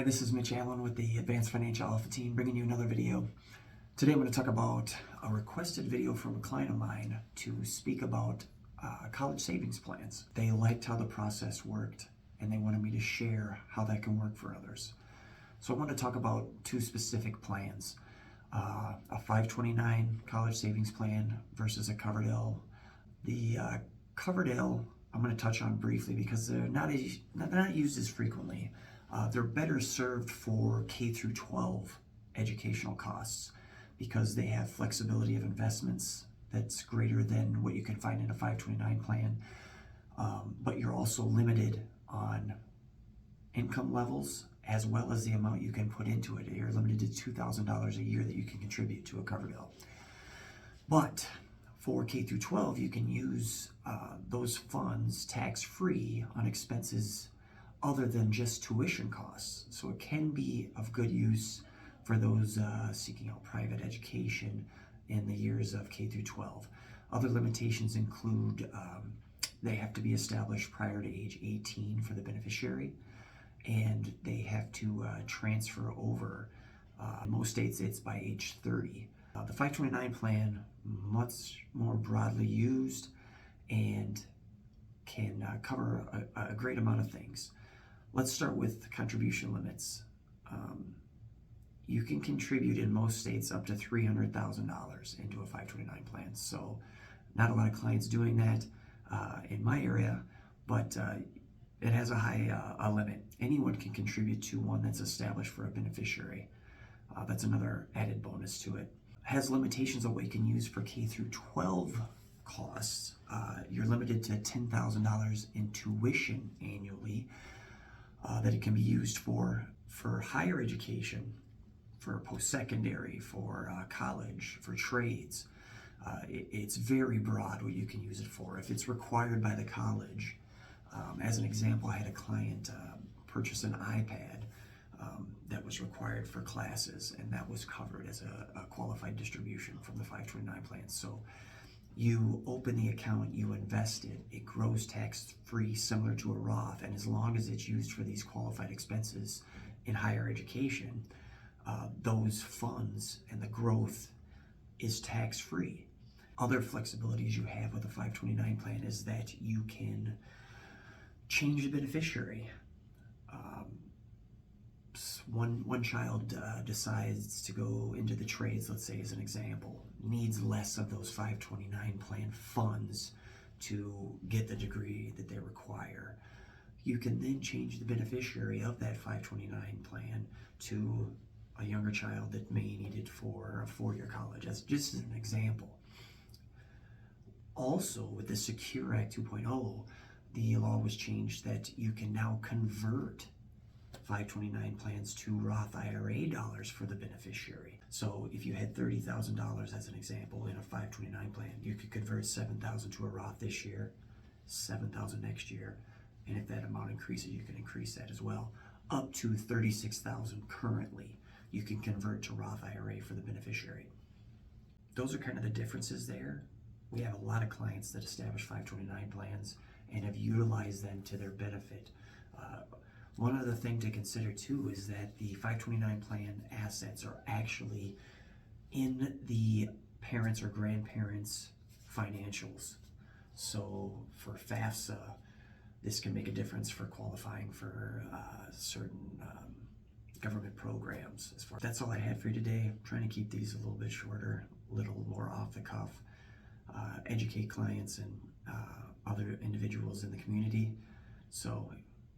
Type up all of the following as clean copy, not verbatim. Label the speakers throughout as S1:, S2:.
S1: Hi, this is Mitch Allen with the Advanced Financial Alpha Team, bringing you another video. Today I'm going to talk about a requested video from a client of mine to speak about college savings plans. They liked how the process worked and they wanted me to share how that can work for others. So I want to talk about two specific plans, a 529 college savings plan versus a Coverdell. The Coverdell I'm going to touch on briefly because they're not used as frequently. They're better served for K through 12 educational costs because they have flexibility of investments that's greater than what you can find in a 529 plan. But you're also limited on income levels as well as the amount you can put into it. You're limited to $2,000 a year that you can contribute to a Coverdell. But for K through 12, you can use those funds tax-free on expenses other than just tuition costs. So it can be of good use for those seeking out private education in the years of K through 12. Other limitations include they have to be established prior to age 18 for the beneficiary, and they have to transfer over. In most states, it's by age 30. The 529 plan, much more broadly used and can cover a great amount of things. Let's start with contribution limits. You can contribute in most states up to $300,000 into a 529 plan. So not a lot of clients doing that in my area, but it has a high limit. Anyone can contribute to one that's established for a beneficiary. That's another added bonus to it. Has limitations on what you can use for K through 12 costs. You're limited to $10,000 in tuition annually that it can be used for higher education, for post-secondary, for college, for trades. It's very broad what you can use it for. If it's required by the college, as an example, I had a client purchase an iPad that was required for classes, and that was covered as a qualified distribution from the 529 plan. So you open the account, you invest it, it grows tax-free similar to a Roth, and as long as it's used for these qualified expenses in higher education, those funds and the growth is tax-free. Other flexibilities you have with the 529 plan is that you can change the beneficiary. One child decides to go into the trades, let's say as an example, needs less of those 529 plan funds to get the degree that they require. You can then change the beneficiary of that 529 plan to a younger child that may need it for a four-year college. That's just an example. Also, with the Secure Act 2.0, the law was changed that you can now convert 529 plans to Roth IRA dollars for the beneficiary. So if you had $30,000 as an example in a 529 plan, you could convert $7,000 to a Roth this year, $7,000 next year, and if that amount increases, you can increase that as well. Up to $36,000 currently, you can convert to Roth IRA for the beneficiary. Those are kind of the differences there. We have a lot of clients that establish 529 plans and have utilized them to their benefit. One other thing to consider too is that the 529 plan assets are actually in the parents' or grandparents' financials. So for FAFSA, this can make a difference for qualifying for certain government programs. That's all I had for you today. I'm trying to keep these a little bit shorter, a little more off the cuff, educate clients and other individuals in the community. So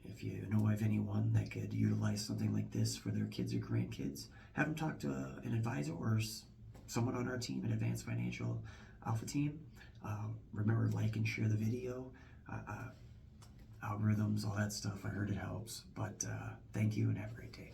S1: if you know of anyone that could utilize something like this for their kids or grandkids, have them talk to an advisor or someone on our team at Advanced Financial Alpha Team. Remember, like and share the video. Algorithms, all that stuff, I heard it helps. But thank you and have a great day.